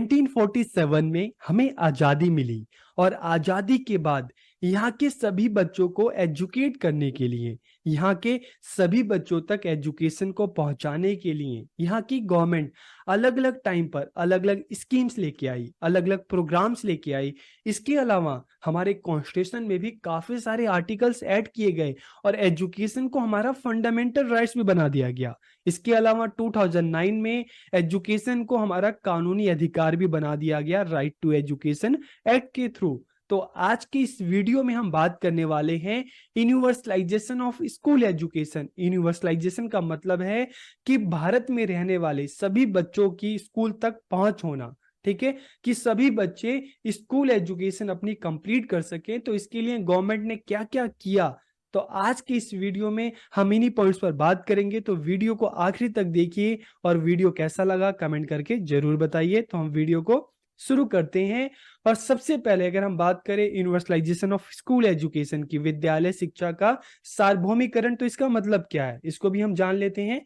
1947 में हमें आजादी मिली और आजादी के बाद यहाँ के सभी बच्चों को एजुकेट करने के लिए, यहाँ के सभी बच्चों तक एजुकेशन को पहुंचाने के लिए यहाँ की गवर्नमेंट अलग अलग टाइम पर अलग अलग स्कीम्स लेके आई, अलग अलग प्रोग्राम्स लेके आई। इसके अलावा हमारे कॉन्स्टिट्यूशन में भी काफी सारे आर्टिकल्स ऐड किए गए और एजुकेशन को हमारा फंडामेंटल राइट्स भी बना दिया गया। इसके अलावा 2009 में एजुकेशन को हमारा कानूनी अधिकार भी बना दिया गया, राइट टू एजुकेशन एक्ट के थ्रू। तो आज की इस वीडियो में हम बात करने वाले हैं universalization of school education. Universalization का मतलब है कि भारत में रहने वाले सभी बच्चों की स्कूल तक पहुंच होना, ठीक है, कि सभी बच्चे स्कूल एजुकेशन अपनी कंप्लीट कर सके। तो इसके लिए गवर्नमेंट ने क्या क्या किया, तो आज की इस वीडियो में हम इन्हीं पॉइंट्स पर बात करेंगे। तो वीडियो को आखिरी तक देखिए और वीडियो कैसा लगा कमेंट करके जरूर बताइए। तो हम वीडियो को शुरू करते हैं। और सबसे पहले अगर हम बात करें यूनिवर्सलाइजेशन ऑफ स्कूल एजुकेशन की, विद्यालय शिक्षा का सार्वभौमिकरण, तो इसका मतलब क्या है, इसको भी हम जान लेते हैं।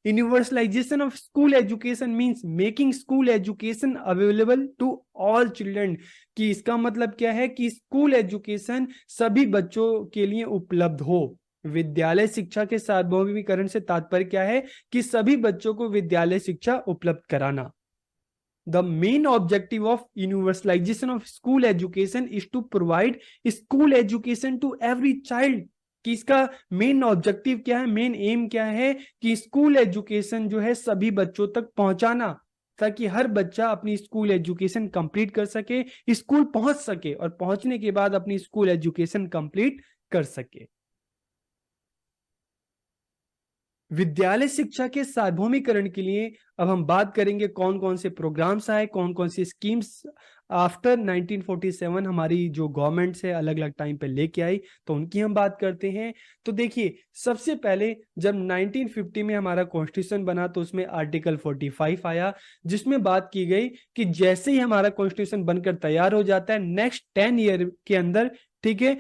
Universalization of school education means making school education available to all children. कि इसका मतलब क्या है कि स्कूल एजुकेशन सभी बच्चों के लिए उपलब्ध हो। विद्यालय शिक्षा के सार्वभौमिकरण से तात्पर्य क्या है कि सभी बच्चों को विद्यालय शिक्षा उपलब्ध कराना। The main objective of universalization of school education is to provide school education to every child। कि इसका मेन ऑब्जेक्टिव क्या है, मेन एम क्या है कि स्कूल एजुकेशन जो है सभी बच्चों तक पहुंचाना, ताकि हर बच्चा अपनी स्कूल एजुकेशन कंप्लीट कर सके, स्कूल पहुंच सके और पहुंचने के बाद अपनी स्कूल एजुकेशन कंप्लीट कर सके। विद्यालय शिक्षा के सार्वभौमिकरण के लिए अब हम बात करेंगे कौन कौन से प्रोग्राम्स आए, कौन कौन सी स्कीम्स आफ्टर 1947 हमारी जो गवर्नमेंट है अलग अलग टाइम पे लेके आई, तो उनकी हम बात करते हैं। तो देखिए, सबसे पहले जब 1950 में हमारा कॉन्स्टिट्यूशन बना तो उसमें आर्टिकल 45 आया, जिसमें बात की गई कि जैसे ही हमारा कॉन्स्टिट्यूशन बनकर तैयार हो जाता है नेक्स्ट 10 ईयर के अंदर, ठीक है,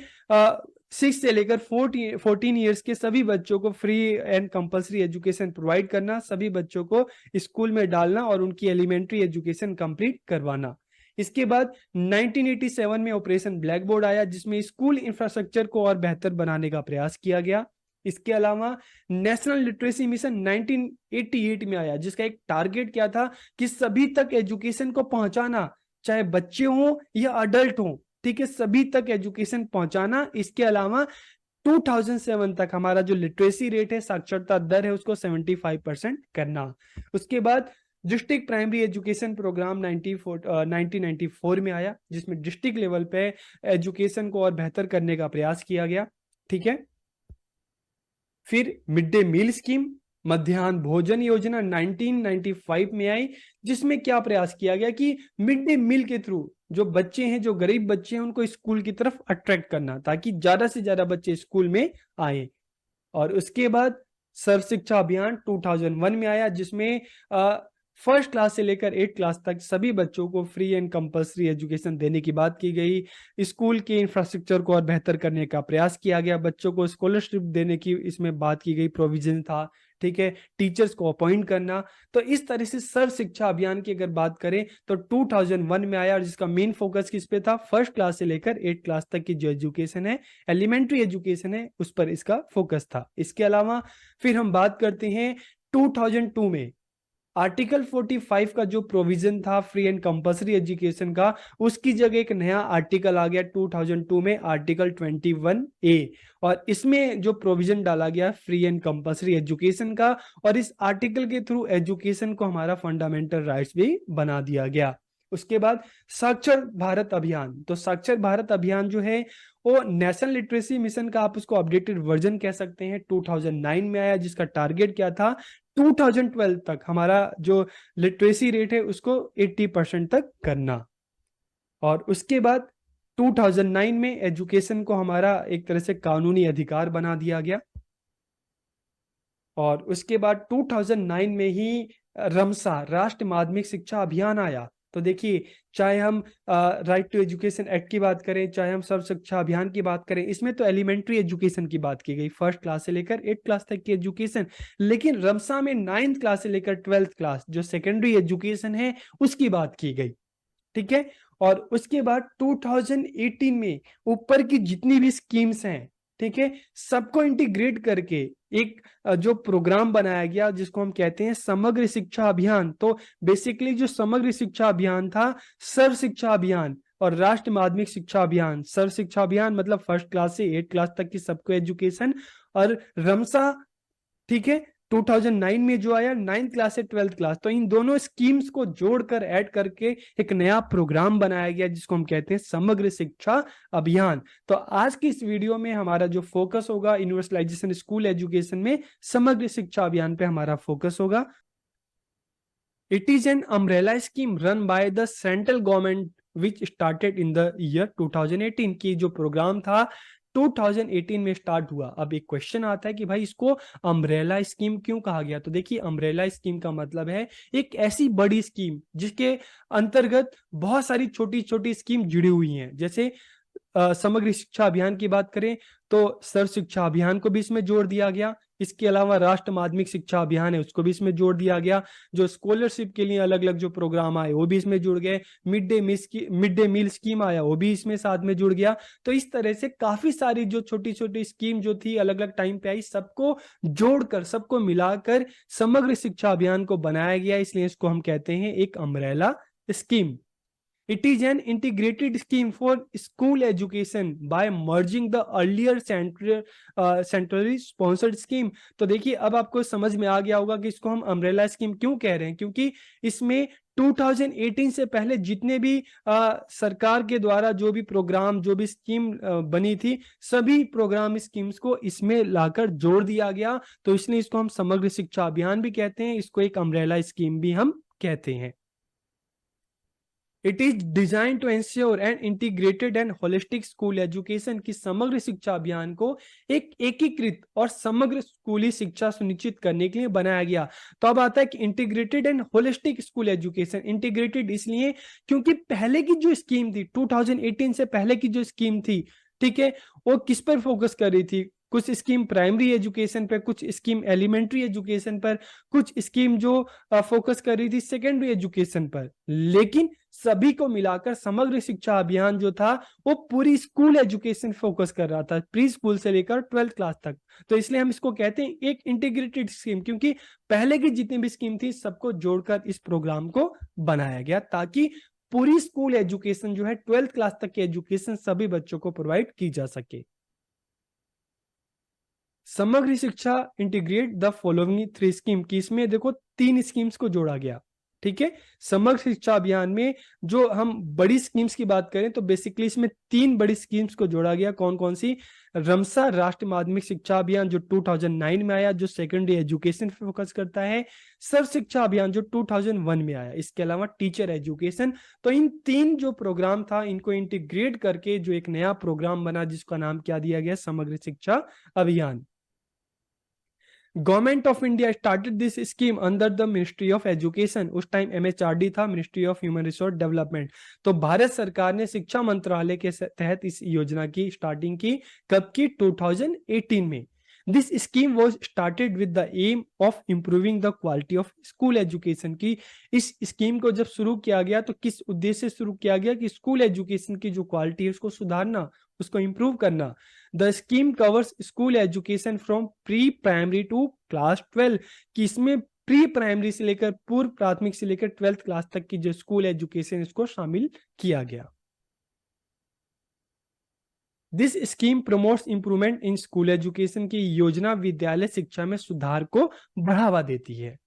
6 से लेकर 14 ईयर्स के सभी बच्चों को free and compulsory education provide करना, सभी बच्चों को स्कूल में डालना और उनकी एलिमेंट्री एजुकेशन कंप्लीट करवाना। इसके बाद 1987 में ऑपरेशन ब्लैक बोर्ड आया, जिसमें स्कूल इंफ्रास्ट्रक्चर को और बेहतर बनाने का प्रयास किया गया। इसके अलावा नेशनल लिटरेसी मिशन 1988 में आया, जिसका एक टारगेट क्या था कि सभी तक एजुकेशन को पहुंचाना, चाहे बच्चे हों या अडल्ट हों, ठीक है, सभी तक एजुकेशन पहुंचाना। इसके अलावा 2007 तक हमारा जो लिटरेसी रेट है, साक्षरता दर है, उसको 75% करना। उसके बाद डिस्ट्रिक्ट प्राइमरी एजुकेशन प्रोग्राम 1994 में आया, जिसमें डिस्ट्रिक्ट लेवल पे एजुकेशन को और बेहतर करने का प्रयास किया गया, ठीक है। फिर मिड डे मील स्कीम, मध्याह्न भोजन योजना 1995 में आई, जिसमें क्या प्रयास किया गया कि मिड डे मील के थ्रू जो बच्चे हैं, जो गरीब बच्चे हैं, उनको स्कूल की तरफ अट्रैक्ट करना, ताकि ज्यादा से ज्यादा बच्चे स्कूल में आए। और उसके बाद सर्व शिक्षा अभियान 2001 में आया, जिसमें फर्स्ट क्लास से लेकर 8th क्लास तक सभी बच्चों को फ्री एंड कंपलसरी एजुकेशन देने की बात की गई। स्कूल के इंफ्रास्ट्रक्चर को और बेहतर करने का प्रयास किया गया, बच्चों को स्कॉलरशिप देने की इसमें बात की गई, प्रोविजन था, ठीक है, टीचर्स को अपॉइंट करना। तो इस तरह से सर्व शिक्षा अभियान की अगर बात करें तो 2001 में आया, और जिसका मेन फोकस किस पे था, फर्स्ट क्लास से लेकर 8th क्लास तक की जो एजुकेशन है, एलिमेंट्री एजुकेशन है, उस पर इसका फोकस था। इसके अलावा फिर हम बात करते हैं 2002 में आर्टिकल 45 का जो प्रोविजन था फ्री एंड कंपलसरी एजुकेशन का, उसकी जगह एक नया आर्टिकल आ गया 2002 में, आर्टिकल 21A, और इसमें जो प्रोविजन डाला गया फ्री एंड कंपलसरी एजुकेशन का, और इस आर्टिकल के थ्रू एजुकेशन को हमारा फंडामेंटल राइट्स भी बना दिया गया। उसके बाद साक्षर भारत अभियान, तो साक्षर भारत अभियान जो है वो नेशनल लिटरेसी मिशन का आप उसको अपडेटेड वर्जन कह सकते हैं, 2009 में आया, जिसका टारगेट क्या था, 2012 तक हमारा जो लिटरेसी रेट है उसको 80% तक करना। और उसके बाद 2009 में एजुकेशन को हमारा एक तरह से कानूनी अधिकार बना दिया गया। और उसके बाद 2009 में ही रमसा राष्ट्रीय माध्यमिक शिक्षा अभियान आया। तो देखिए, चाहे हम राइट टू एजुकेशन एक्ट की बात करें, चाहे हम सर्व शिक्षा अभियान की बात करें, इसमें तो एलिमेंट्री एजुकेशन की बात की गई, फर्स्ट क्लास से लेकर 8th क्लास तक की एजुकेशन, लेकिन रमसा में 9th क्लास से लेकर 12th क्लास जो सेकेंडरी एजुकेशन है उसकी बात की गई। ठीक है। और उसके बाद 2018 में ऊपर की जितनी भी स्कीम्स हैं, ठीक है, सबको इंटीग्रेट करके एक जो प्रोग्राम बनाया गया जिसको हम कहते हैं समग्र शिक्षा अभियान। तो बेसिकली जो समग्र शिक्षा अभियान था, सर्व शिक्षा अभियान और राष्ट्रीय माध्यमिक शिक्षा अभियान। सर्व शिक्षा अभियान मतलब फर्स्ट क्लास से 8 क्लास तक की सबको एजुकेशन, और रमसा, ठीक है, 2009 में जो आया 9th क्लास से 12th क्लास। तो इन दोनों स्कीम्स को जोड़कर ऐड करके एक नया प्रोग्राम बनाया गया जिसको हम कहते हैं समग्र शिक्षा अभियान। तो आज की इस वीडियो में हमारा जो फोकस होगा यूनिवर्सलाइजेशन स्कूल एजुकेशन में, समग्र शिक्षा अभियान पे हमारा फोकस होगा। It is an umbrella scheme run by the central government which started in the year 2018 की जो प्रोग्राम था 2018 में स्टार्ट हुआ। अब एक क्वेश्चन आता है कि भाई इसको अम्ब्रेला स्कीम क्यों कहा गया? तो देखिए, अम्ब्रेला स्कीम का मतलब है एक ऐसी बड़ी स्कीम जिसके अंतर्गत बहुत सारी छोटी छोटी स्कीम जुड़ी हुई हैं। जैसे समग्र शिक्षा अभियान की बात करें तो सर्व शिक्षा अभियान को भी इसमें जोड़ दिया गया। इसके अलावा राष्ट्रीय माध्यमिक शिक्षा अभियान है उसको भी इसमें जोड़ दिया गया। जो स्कॉलरशिप के लिए अलग अलग जो प्रोग्राम आए वो भी इसमें जुड़ गए। मिड डे मील स्कीम आया वो भी इसमें साथ में जुड़ गया। तो इस तरह से काफी सारी जो छोटी छोटी स्कीम जो थी अलग अलग टाइम पे आई, सबको जोड़कर सबको मिलाकर समग्र शिक्षा अभियान को बनाया गया। इसलिए इसको हम कहते हैं एक umbrella scheme. It is an integrated scheme for school education by merging the earlier centrally sponsored scheme। तो देखिए, अब आपको समझ में आ गया होगा कि इसको हम अम्ब्रेला स्कीम क्यों कह रहे हैं, क्योंकि इसमें 2018 से पहले जितने भी सरकार के द्वारा जो भी प्रोग्राम जो भी स्कीम बनी थी, सभी प्रोग्राम स्कीम्स को इसमें लाकर जोड़ दिया गया। तो इसलिए इसको हम समग्र शिक्षा अभियान भी कहते हैं, इसको एक अम्ब्रेला स्कीम भी हम कहते हैं। It is design to ensure an integrated and holistic school education की समग्र शिक्षा अभियान को एक एकीकृत और समग्र स्कूली शिक्षा सुनिश्चित करने के लिए बनाया गया। तो अब आता है कि integrated and holistic school education. Integrated इसलिए क्योंकि पहले की जो स्कीम थी 2018 से पहले की जो स्कीम थी, ठीक है, वो किस पर फोकस कर रही थी? कुछ स्कीम प्राइमरी एजुकेशन पर, कुछ स्कीम एलिमेंट्री एजुकेशन पर, कुछ स्कीम जो फोकस कर रही थी सेकेंडरी एजुकेशन पर। लेकिन सभी को मिलाकर समग्र शिक्षा अभियान जो था वो पूरी स्कूल एजुकेशन फोकस कर रहा था, प्री स्कूल से लेकर 12th क्लास तक। तो इसलिए हम इसको कहते हैं एक इंटीग्रेटेड स्कीम, क्योंकि पहले की जितनी भी स्कीम थी सबको जोड़कर इस प्रोग्राम को बनाया गया ताकि पूरी स्कूल एजुकेशन जो है 12th क्लास तक की एजुकेशन सभी बच्चों को प्रोवाइड की जा सके। समग्र शिक्षा इंटीग्रेट द फॉलोइंग 3 स्कीम की, इसमें देखो 3 स्कीम्स को जोड़ा गया। ठीक है, समग्र शिक्षा अभियान में जो हम बड़ी स्कीम्स की बात करें तो बेसिकली इसमें 3 बड़ी स्कीम्स को जोड़ा गया। कौन कौन सी? रमसा राष्ट्रीय माध्यमिक शिक्षा अभियान जो 2009 में आया, जो सेकेंडरी एजुकेशन पे फोकस करता है। सर्व शिक्षा अभियान जो 2001 में आया। इसके अलावा टीचर एजुकेशन। तो इन 3 जो प्रोग्राम था इनको इंटीग्रेट करके जो एक नया प्रोग्राम बना जिसका नाम क्या दिया गया? समग्र शिक्षा अभियान। Government of India started this scheme under the ministry of education. उस टाइम एमएचआरडी था, ministry of human resource development. तो भारत सरकार ने शिक्षा मंत्रालय के तहत इस योजना की स्टार्टिंग की। कब की? 2018 में। This scheme was started with the aim of improving the quality of school education की। इस स्कीम को जब शुरू किया गया तो किस उद्देश्य से शुरू किया गया? कि स्कूल एजुकेशन की जो क्वालिटी है उसको सुधारना, उसको इंप्रूव करना। The scheme covers school education from pre primary to class 12 कि इसमें प्री प्राइमरी से लेकर पूर्व प्राथमिक से लेकर 12th क्लास तक की जो स्कूल एजुकेशन इसको शामिल किया गया। This scheme promotes improvement in school education की योजना विद्यालय शिक्षा में सुधार को बढ़ावा देती है।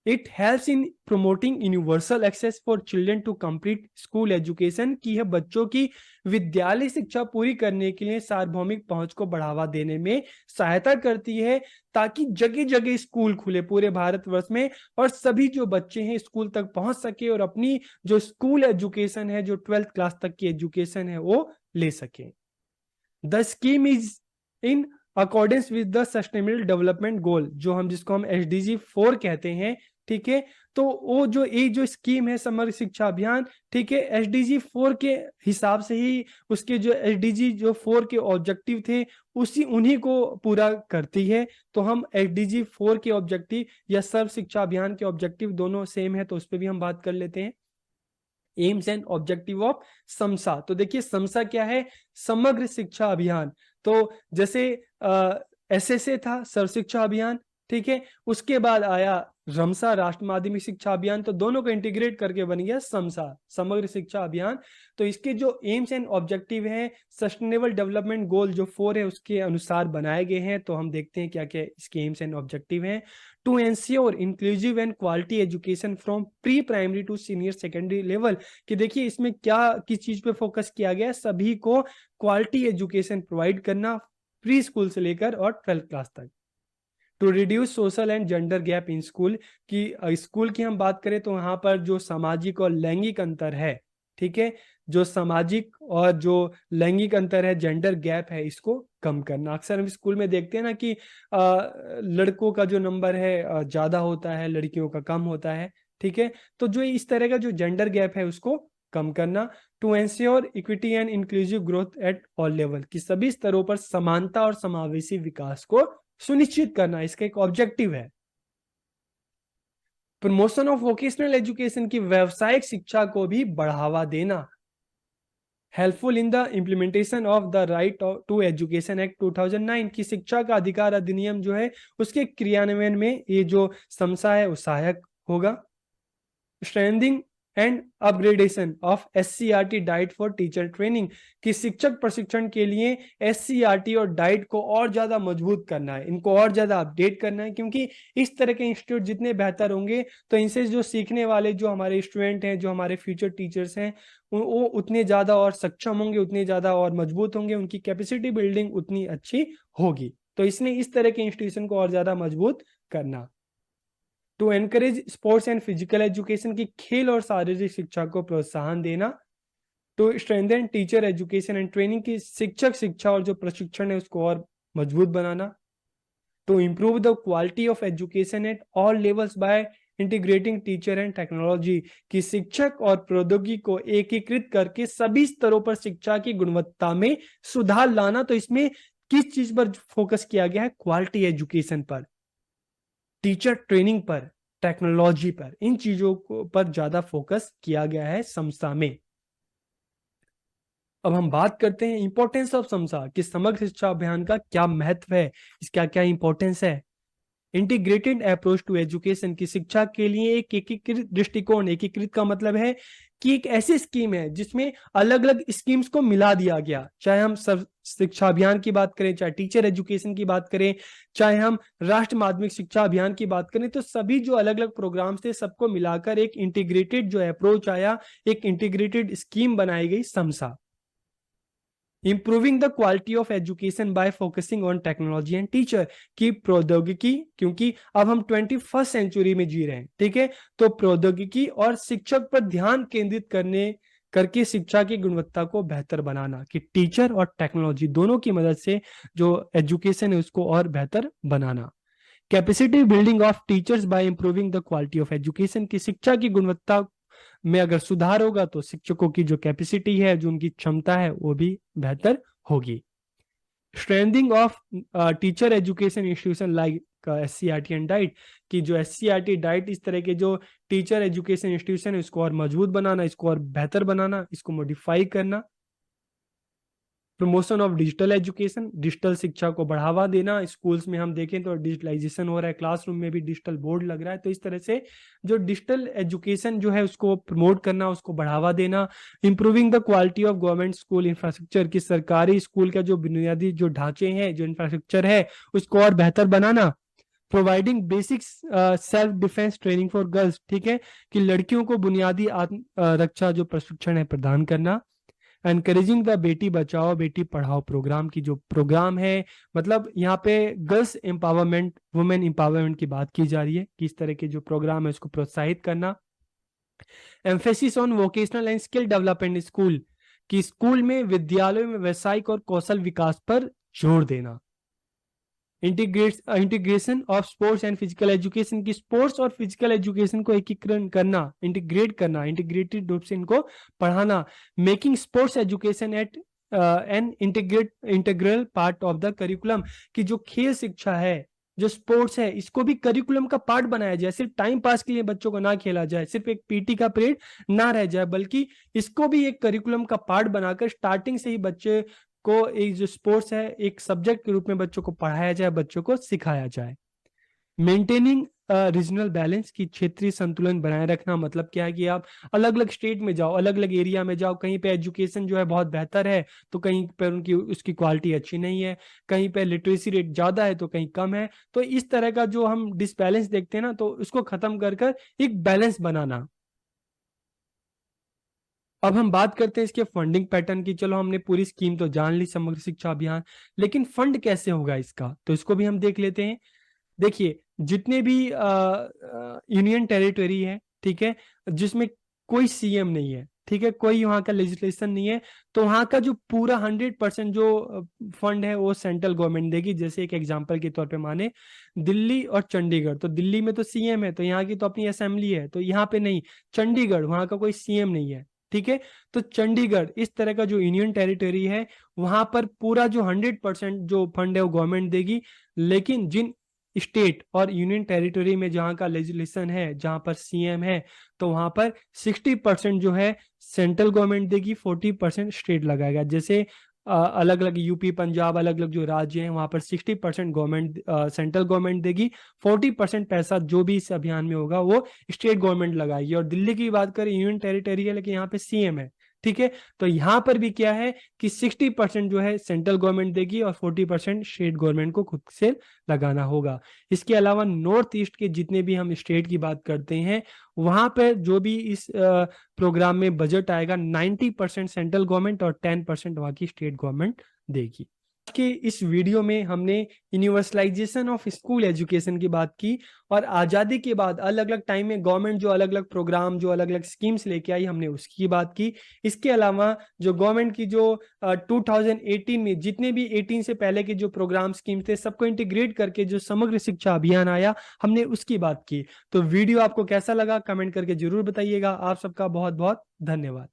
It helps in promoting universal access for children to complete school education की है बच्चों की विद्यालय शिक्षा पूरी करने के लिए सार्वभौमिक पहुंच को बढ़ावा देने में सहायता करती है ताकि जगह जगह स्कूल खुले पूरे भारतवर्ष में और सभी जो बच्चे हैं स्कूल तक पहुंच सके और अपनी जो स्कूल एजुकेशन है, जो 12th क्लास तक की एजुकेशन है, वो ले सके। The scheme is in accordance with the sustainable development goal, जो हम जिसको हम SDG 4 कहते हैं। ठीक है, तो वो जो एक जो स्कीम है समग्र शिक्षा अभियान, ठीक है, SDG 4 के हिसाब से ही उसके जो SDG जो 4 के ऑब्जेक्टिव थे उन्हीं को पूरा करती है। तो हम SDG 4 के ऑब्जेक्टिव या सर्व शिक्षा अभियान के ऑब्जेक्टिव दोनों सेम है तो उस पर भी हम बात कर लेते हैं। AIIMS and objective of samosa. तो देखिए समसा क्या है, समग्र शिक्षा अभियान। तो जैसे SSA था, सर्व शिक्षा अभियान, ठीक है, उसके बाद आया रमसा, राष्ट्रीय माध्यमिक शिक्षा अभियान, तो दोनों को इंटीग्रेट करके बन गया समसा, समग्र शिक्षा अभियान। तो इसके जो एम्स एंड ऑब्जेक्टिव हैं, सस्टेनेबल डेवलपमेंट गोल जो 4 है उसके अनुसार बनाए गए हैं। तो हम देखते हैं क्या क्या इसके एम्स एंड ऑब्जेक्टिव हैं। To ensure inclusive and quality education from pre primary to senior secondary level, कि देखिए इसमें क्या किस चीज पे फोकस किया गया है, सभी को क्वालिटी एजुकेशन प्रोवाइड करना, प्री स्कूल से लेकर और 12th क्लास तक। To reduce social and gender gap in school, की स्कूल की हम बात करें तो यहाँ पर जो सामाजिक और लैंगिक अंतर है, ठीक है, जो सामाजिक और जो लैंगिक अंतर है, जेंडर गैप है, इसको कम करना। अक्सर हम स्कूल में देखते हैं ना कि लड़कों का जो नंबर है ज्यादा होता है, लड़कियों का कम होता है, ठीक है। तो जो इस तरह का जो जेंडर गैप है उसको कम करना। To ensure equity and inclusive growth at all level, कि सभी स्तरों पर समानता और समावेशी विकास को सुनिश्चित करना, इसका एक ऑब्जेक्टिव है। प्रमोशन ऑफ वोकेशनल एजुकेशन, की व्यवसायिक शिक्षा को भी बढ़ावा देना। Helpful in the implementation of the right to education act 2009, की शिक्षा का अधिकार अधिनियम जो है उसके क्रियान्वयन में ये जो समसा है वो सहायक होगा। Strengthening and upgradation of SCRT diet for teacher training, कि शिक्षक प्रशिक्षण के लिए SCRT और डाइट को और ज्यादा मजबूत करना है, इनको और ज्यादा अपडेट करना है, क्योंकि इस तरह के इंस्टीट्यूट जितने बेहतर होंगे तो इनसे जो सीखने वाले जो हमारे स्टूडेंट हैं, जो हमारे फ्यूचर टीचर्स हैं, वो उतने ज्यादा और सक्षम होंगे, उतने ज्यादा और मजबूत होंगे, उनकी कैपेसिटी बिल्डिंग उतनी अच्छी होगी। तो इसने इस तरह के इंस्टीट्यूशन को और ज्यादा मजबूत करना। To encourage sports and physical education, की खेल और शारीरिक शिक्षा को प्रोत्साहन देना। To strengthen teacher education and training, की शिक्षक शिक्षा और जो प्रशिक्षण है उसको और मजबूत बनाना। To improve the quality of education at all levels by integrating teacher and technology, की शिक्षक और प्रौद्योगिकी को एकीकृत करके सभी स्तरों पर शिक्षा की गुणवत्ता में सुधार लाना। तो इसमें किस चीज पर फोकस किया गया है, क्वालिटी एजुकेशन पर, टीचर ट्रेनिंग पर, टेक्नोलॉजी पर, इन चीजों को पर ज्यादा फोकस किया गया है समसा में। अब हम बात करते हैं इंपॉर्टेंस ऑफ समसा, कि समग्र शिक्षा अभियान का क्या महत्व है, इसका क्या इंपॉर्टेंस है। इंटीग्रेटेड अप्रोच टू एजुकेशन, की शिक्षा के लिए एक एकीकृत दृष्टिकोण, एकीकृत का मतलब है कि एक ऐसी स्कीम है जिसमें अलग अलग स्कीम्स को मिला दिया गया, चाहे हम सब शिक्षा अभियान की बात करें, चाहे टीचर एजुकेशन की बात करें, चाहे हम राष्ट्रीय माध्यमिक शिक्षा अभियान की बात करें, तो सभी जो अलग अलग प्रोग्राम्स थे सबको मिलाकर एक इंटीग्रेटेड जो अप्रोच आया, एक इंटीग्रेटेड स्कीम बनाई गई samosa. Improving the quality of education by focusing on technology and teacher, की प्रौद्योगिकी, क्योंकि अब हम 21st सेंचुरी में जी रहे हैं, ठीक है, तो प्रौद्योगिकी और शिक्षक पर ध्यान केंद्रित करके शिक्षा की गुणवत्ता को बेहतर बनाना, कि टीचर और टेक्नोलॉजी दोनों की मदद से जो एजुकेशन है उसको और बेहतर बनाना। Capacity building of teachers by improving the quality of education, की शिक्षा की गुणवत्ता में अगर सुधार होगा तो शिक्षकों की जो कैपेसिटी है, जो उनकी क्षमता है, वो भी बेहतर होगी। Strengthening of teacher education institution like SCRT and diet, की जो SCRT डाइट इस तरह के जो टीचर एजुकेशन इंस्टीट्यूशन है इसको और मजबूत बनाना, इसको और बेहतर बनाना, इसको मॉडिफाई करना। Promotion of digital education, digital शिक्षा को बढ़ावा देना। स्कूल्स में हम देखें तो डिजिटलाइजेशन हो रहा है, क्लासरूम में भी डिजिटल बोर्ड लग रहा है, तो इस तरह से जो डिजिटल एजुकेशन जो है उसको प्रमोट करना, उसको बढ़ावा देना। Improving the quality of government school infrastructure, की सरकारी स्कूल का जो बुनियादी जो ढांचे हैं, जो इंफ्रास्ट्रक्चर है, उसको और बेहतर बनाना। Providing basic self defence training for girls, ठीक है, कि लड़कियों को बुनियादी आत्म रक्षा जो प्रशिक्षण है प्रदान करना। Encouraging the Beti Bachao Beti Padhao programme, की जो प्रोग्राम है, मतलब यहाँ पे गर्ल्स एम्पावरमेंट, वुमेन एम्पावरमेंट की बात की जा रही है, कि इस तरह के जो प्रोग्राम है उसको प्रोत्साहित करना। Emphasis on vocational and skill development school, कि स्कूल में विद्यालयों में व्यावसायिक और कौशल विकास पर जोर देना। Integration of sports and physical education, की स्पोर्ट्स और फिजिकल एजुकेशन को एकीकरण करना, इंटीग्रेट करना, इंटीग्रेटेड रूप से इनको पढ़ाना। Making sports education at an integral part of the curriculum, की जो खेल शिक्षा है जो स्पोर्ट्स है इसको भी करिकुलम का पार्ट बनाया जाए, सिर्फ टाइम पास के लिए बच्चों को ना खेला जाए, सिर्फ एक पीटी का पीरियड ना रह जाए, बल्कि इसको भी एक करिकुलम का पार्ट बनाकर स्टार्टिंग से ही बच्चे को एक जो स्पोर्ट्स है एक सब्जेक्ट के रूप में बच्चों को पढ़ाया जाए, बच्चों को सिखाया जाए। मेंटेनिंग रीजनल बैलेंस की क्षेत्रीय संतुलन बनाए रखना मतलब क्या है कि आप अलग अलग स्टेट में जाओ, अलग अलग एरिया में जाओ, कहीं पे एजुकेशन जो है बहुत बेहतर है तो कहीं पे उनकी उसकी क्वालिटी अच्छी नहीं है, कहीं पे लिटरेसी रेट ज्यादा है तो कहीं कम है। तो इस तरह का जो हम डिसबैलेंस देखते हैं ना, तो उसको खत्म कर कर एक बैलेंस बनाना। अब हम बात करते हैं इसके फंडिंग पैटर्न की। चलो हमने पूरी स्कीम तो जान ली, समग्र शिक्षा अभियान, लेकिन फंड कैसे होगा इसका, तो इसको भी हम देख लेते हैं। देखिए, जितने भी यूनियन टेरिटरी है, ठीक है, जिसमें कोई सीएम नहीं है, ठीक है, कोई वहां का लेजिस्लेशन नहीं है, तो वहां का जो पूरा 100% जो फंड है वो सेंट्रल गवर्नमेंट देगी। जैसे एक एग्जांपल के तौर पे माने दिल्ली और चंडीगढ़, तो दिल्ली में तो सीएम है, तो यहाँ की तो अपनी असेंबली है, तो यहाँ पे नहीं। चंडीगढ़, वहां का कोई सीएम नहीं है, ठीक है, तो चंडीगढ़ इस तरह का जो यूनियन टेरिटरी है, वहां पर पूरा जो 100% जो फंड है वो गवर्नमेंट देगी। लेकिन जिन स्टेट और यूनियन टेरिटरी में जहां का लेजिस्लेशन है, जहां पर सीएम है, तो वहां पर 60% जो है सेंट्रल गवर्नमेंट देगी, 40% स्टेट लगाएगा। जैसे अलग अलग यूपी पंजाब अलग अलग जो राज्य हैं वहां पर 60% गवर्नमेंट सेंट्रल गवर्नमेंट देगी, 40% पैसा जो भी इस अभियान में होगा वो स्टेट गवर्नमेंट लगाएगी। और दिल्ली की बात करें, यूनियन टेरिटरी है लेकिन यहाँ पे सीएम है, ठीक है, तो यहां पर भी क्या है कि 60% जो है सेंट्रल गवर्नमेंट देगी और 40% स्टेट गवर्नमेंट को खुद से लगाना होगा। इसके अलावा नॉर्थ ईस्ट के जितने भी हम स्टेट की बात करते हैं, वहां पर जो भी इस प्रोग्राम में बजट आएगा 90% सेंट्रल गवर्नमेंट और 10% वहां की स्टेट गवर्नमेंट देगी। आज के इस वीडियो में हमने यूनिवर्सलाइजेशन ऑफ स्कूल एजुकेशन की बात की, और आज़ादी के बाद अलग अलग टाइम में गवर्नमेंट जो अलग अलग प्रोग्राम जो अलग अलग स्कीम्स लेके आई हमने उसकी बात की। इसके अलावा जो गवर्नमेंट की जो 2018 में जितने भी 18 से पहले के जो प्रोग्राम स्कीम्स थे सबको इंटीग्रेट करके जो समग्र शिक्षा अभियान आया, हमने उसकी बात की। तो वीडियो आपको कैसा लगा कमेंट करके जरूर बताइएगा। आप सबका बहुत बहुत धन्यवाद।